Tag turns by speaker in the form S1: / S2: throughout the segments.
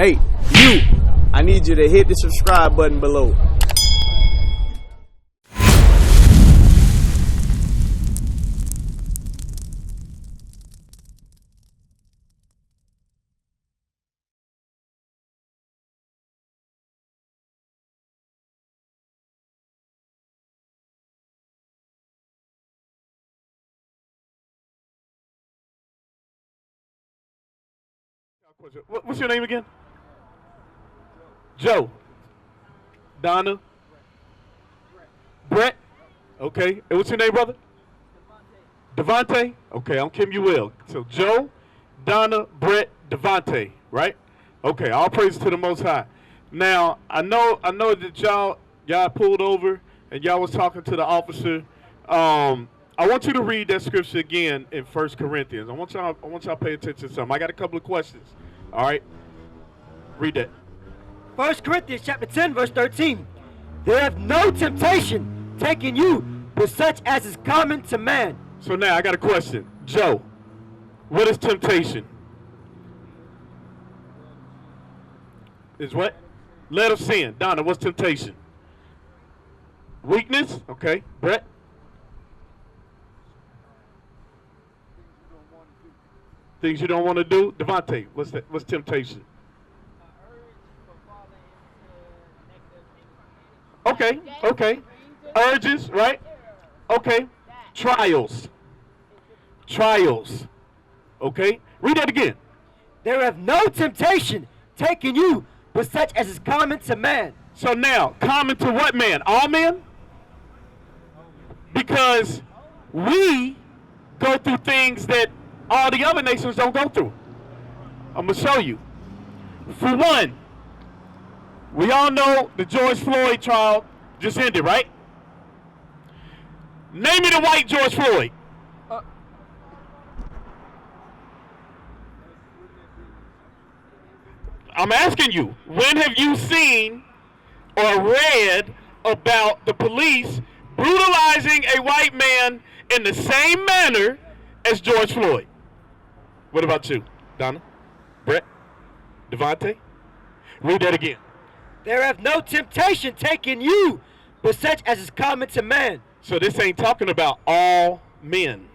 S1: Hey, you, I need you to hit the subscribe button below.
S2: What's your name again? Joe. Donna. Brett. Okay. And what's your name, brother? Devontae. Okay, I'm Kim Will. So Joe, Donna, Brett, Devontae, right? Okay, all praise to the Most High. Now, I know that y'all pulled over and y'all was talking to the officer. I want you to read that scripture again in 1 Corinthians. I want y'all to pay attention to something. I got a couple of questions. All right? Read that.
S3: 1 Corinthians chapter 10, verse 13. There have no temptation taken you, but such as is common to man.
S2: So now I got a question. Joe, what is temptation? Is what? Let of sin. Donna, what's temptation? Weakness? Okay. Brett? Things you don't want to do. Devontae, what's temptation? Okay. Urges, right? Okay. Trials. Okay. Read that again.
S3: There have no temptation taken you, but such as is common to man.
S2: So now, common to what man? All men? Because we go through things that all the other nations don't go through. I'm going to show you. For one, we all know the George Floyd trial just ended, right? Name me the white George Floyd. I'm asking you, when have you seen or read about the police brutalizing a white man in the same manner as George Floyd? What about you, Donna, Brett, Devontae? Read that again.
S3: There have no temptation taken you, but such as is common to man.
S2: So this ain't talking about all men.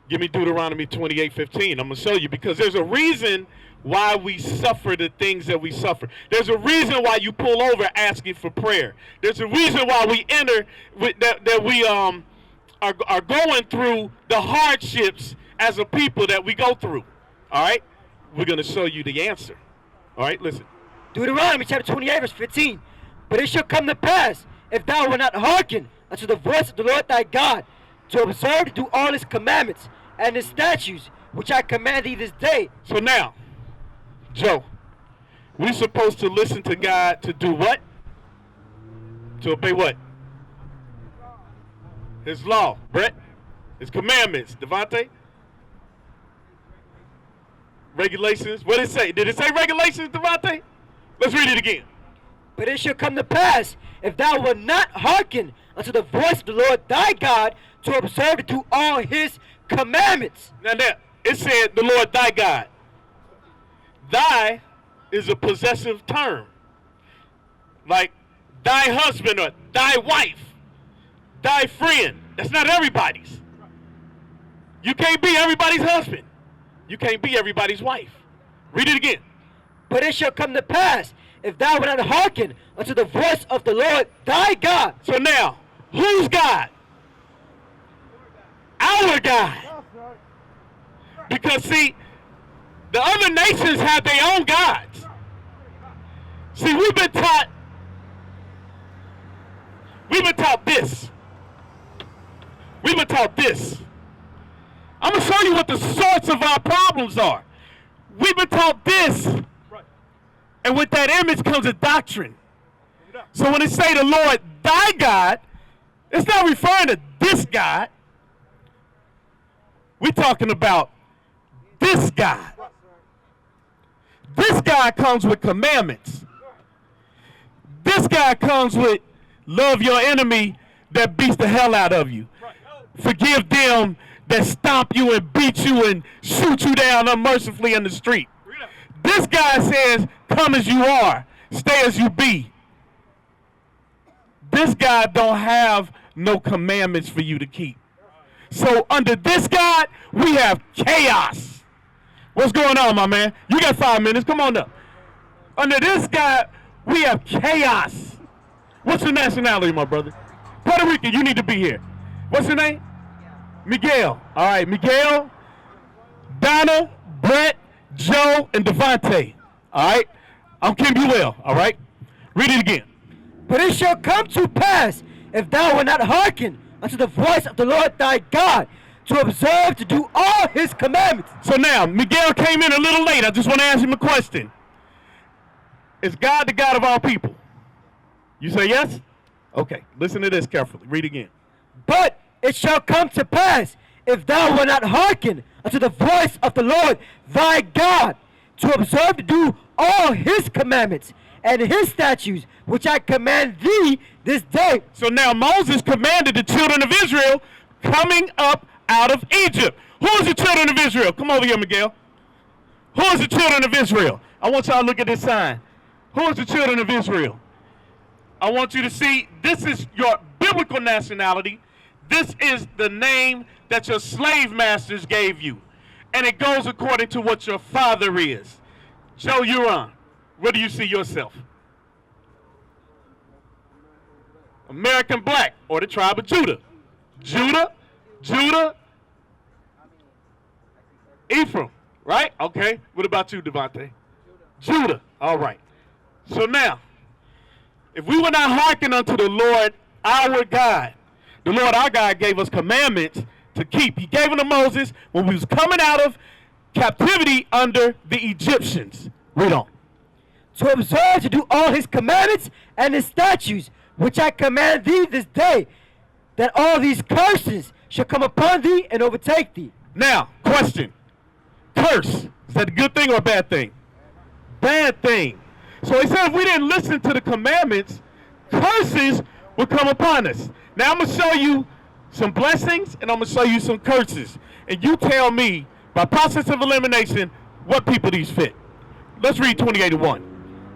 S2: Give me Deuteronomy 28:15. I'm going to show you, because there's a reason why we suffer the things that we suffer. There's a reason why you pull over asking for prayer. There's a reason why we enter that we are going through the hardships as a people that we go through. All right? We're going to show you the answer. All right? Listen.
S3: Deuteronomy chapter 28, verse 15. But it shall come to pass, if thou wilt not hearken unto the voice of the Lord thy God, to observe to do all his commandments and his statutes, which I command thee this day.
S2: So now, Joe, we're supposed to listen to God to do what? To obey what? His law. Brett? His commandments. Devontae? Regulations. What did it say? Did it say regulations, Devontae? Let's read it again.
S3: But it shall come to pass, if thou wilt not hearken unto the voice of the Lord thy God, to observe to do all his commandments.
S2: Now it said the Lord thy God. Thy is a possessive term. Like thy husband or thy wife, thy friend. That's not everybody's. You can't be everybody's husband. You can't be everybody's wife. Read it again.
S3: But it shall come to pass, if thou wilt not hearken unto the voice of the Lord thy God.
S2: So now, who's God? Our God. Because see, the other nations have their own gods. See, we've been taught this. We've been taught this. I'm going to show you what the source of our problems are. We've been taught this. And with that image comes a doctrine. So when it say the Lord thy God, it's not referring to this God. We're talking about this God. This God comes with commandments. This God comes with love your enemy that beats the hell out of you. Forgive them that stomp you and beat you and shoot you down unmercifully in the street. This guy says, come as you are, stay as you be. This guy don't have no commandments for you to keep. So under this God, we have chaos. What's going on, my man? You got 5 minutes. Come on up. Under this God, we have chaos. What's your nationality, my brother? Puerto Rican, you need to be here. What's your name? Miguel. All right, Miguel, Donna, Brett, Joe, and Devontae. All right? I'm Kim Buell. All right? Read it again.
S3: But it shall come to pass, if thou wilt not hearken unto the voice of the Lord thy God, to observe to do all his commandments.
S2: So now, Miguel came in a little late. I just want to ask him a question. Is God the God of all people? You say yes? Okay, listen to this carefully. Read again.
S3: But it shall come to pass, if thou wilt not hearken unto the voice of the Lord thy God, to observe to do all his commandments and his statutes, which I command thee this day.
S2: So now Moses commanded the children of Israel coming up out of Egypt. Who is the children of Israel? Come over here, Miguel. Who is the children of Israel? I want y'all to look at this sign. Who is the children of Israel? I want you to see, this is your biblical nationality. This is the name that your slave masters gave you. And it goes according to what your father is. Joe, you're on. Where do you see yourself? American black, or the tribe of Judah. Judah, Ephraim, right? Okay. What about you, Devontae? Judah. All right. So now, if we were not hearken unto the Lord our God, the Lord our God gave us commandments to keep. He gave them to Moses when we was coming out of captivity under the Egyptians. Read on.
S3: To observe to do all his commandments and his statutes, which I command thee this day, that all these curses shall come upon thee and overtake thee.
S2: Now, question. Curse. Is that a good thing or a bad thing? Bad thing. So he said if we didn't listen to the commandments, curses would come upon us. Now I'm going to show you some blessings and I'm going to show you some curses. And you tell me, by process of elimination, what people these fit. Let's read 28:1.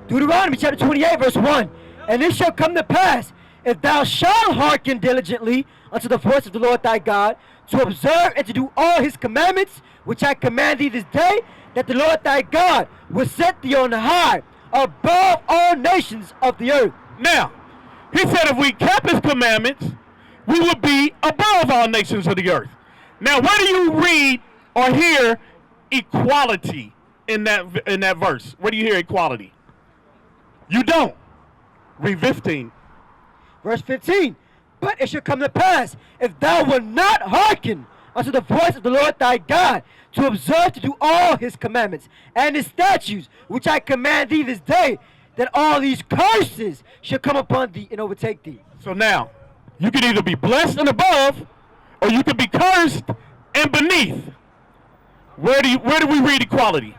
S3: Deuteronomy chapter 28, verse 1. And it shall come to pass, if thou shalt hearken diligently unto the voice of the Lord thy God, to observe and to do all his commandments, which I command thee this day, that the Lord thy God will set thee on high above all nations of the earth.
S2: Now, he said if we kept his commandments, we would be above all nations of the earth. Now, where do you read or hear equality in that verse? Where do you hear equality? You don't. Read 15.
S3: Verse 15. But it shall come to pass, if thou wilt not hearken unto the voice of the Lord thy God, to observe to do all his commandments and his statutes, which I command thee this day, that all these curses shall come upon thee and overtake thee.
S2: So now, you can either be blessed and above, or you can be cursed and beneath. Where do we read equality?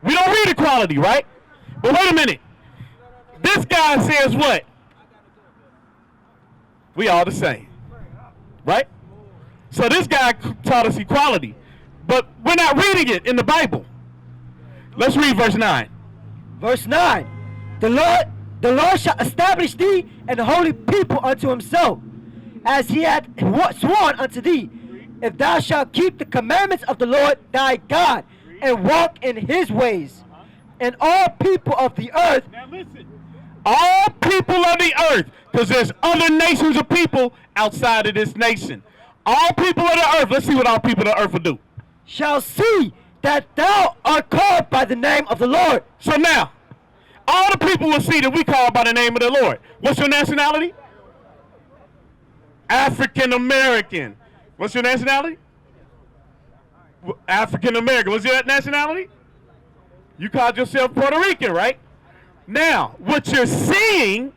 S2: We don't read equality, right? But wait a minute. This guy says what? We all the same, right? So this guy taught us equality, but we're not reading it in the Bible. Let's read verse 9.
S3: Verse 9. The Lord shall establish thee an holy people unto himself, as he hath sworn unto thee, if thou shalt keep the commandments of the Lord thy God, and walk in his ways. And all people of the earth.
S2: Now listen. All people of the earth, because there's other nations of people outside of this nation. All people of the earth, let's see what all people of the earth will do.
S3: Shall see that thou art called by the name of the Lord.
S2: So now, all the people will see that we call by the name of the Lord. What's your nationality? African American. What's your nationality? African American. What's your nationality? You called yourself Puerto Rican, right? Now, what you're seeing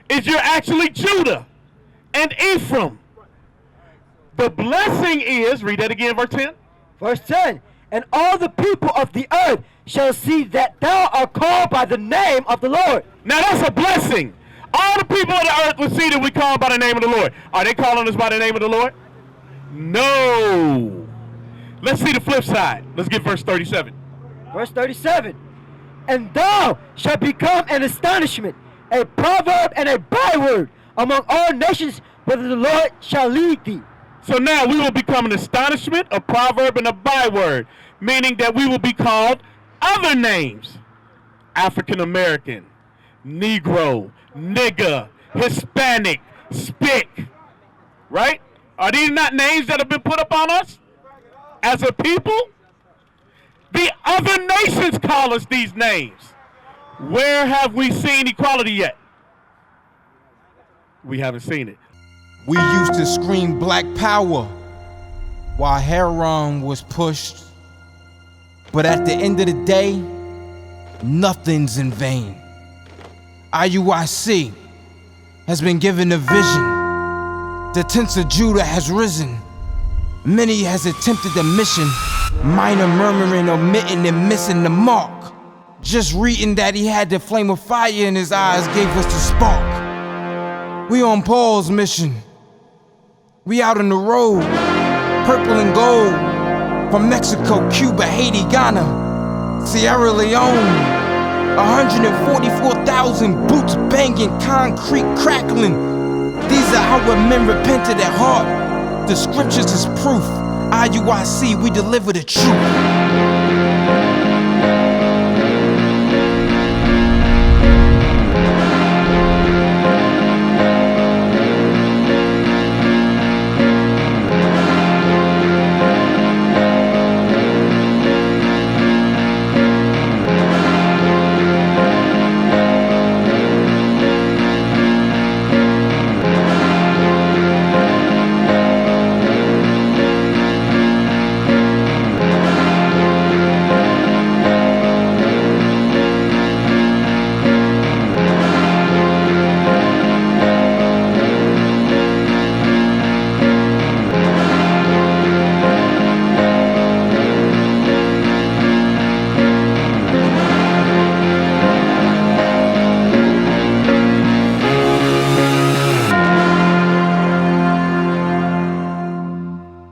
S2: is you're actually Judah and Ephraim. The blessing is, read that again, verse 10.
S3: Verse 10. And all the people of the earth shall see that thou art called by the name of the Lord.
S2: Now that's a blessing. All the people of the earth will see that we call by the name of the Lord. Are they calling us by the name of the Lord? No. Let's see the flip side. Let's get verse 37.
S3: Verse 37. And thou shalt become an astonishment, a proverb and a byword among all nations, whither the Lord shall lead thee.
S2: So now we will become an astonishment, a proverb, and a byword, meaning that we will be called other names. African American, Negro, nigger, Hispanic, spick, right? Are these not names that have been put upon us as a people? The other nations call us these names. Where have we seen equality yet? We haven't seen it.
S4: We used to scream black power while heroin was pushed. But at the end of the day, nothing's in vain. IUIC has been given a vision. The tents of Judah has risen. Many has attempted the mission. Minor murmuring, omitting, and missing the mark. Just reading that he had the flame of fire in his eyes gave us the spark. We on Paul's mission. We out on the road, purple and gold. From Mexico, Cuba, Haiti, Ghana, Sierra Leone. 144,000 boots banging, concrete crackling. These are our men repented at heart. The scriptures is proof. IUIC, we deliver the truth.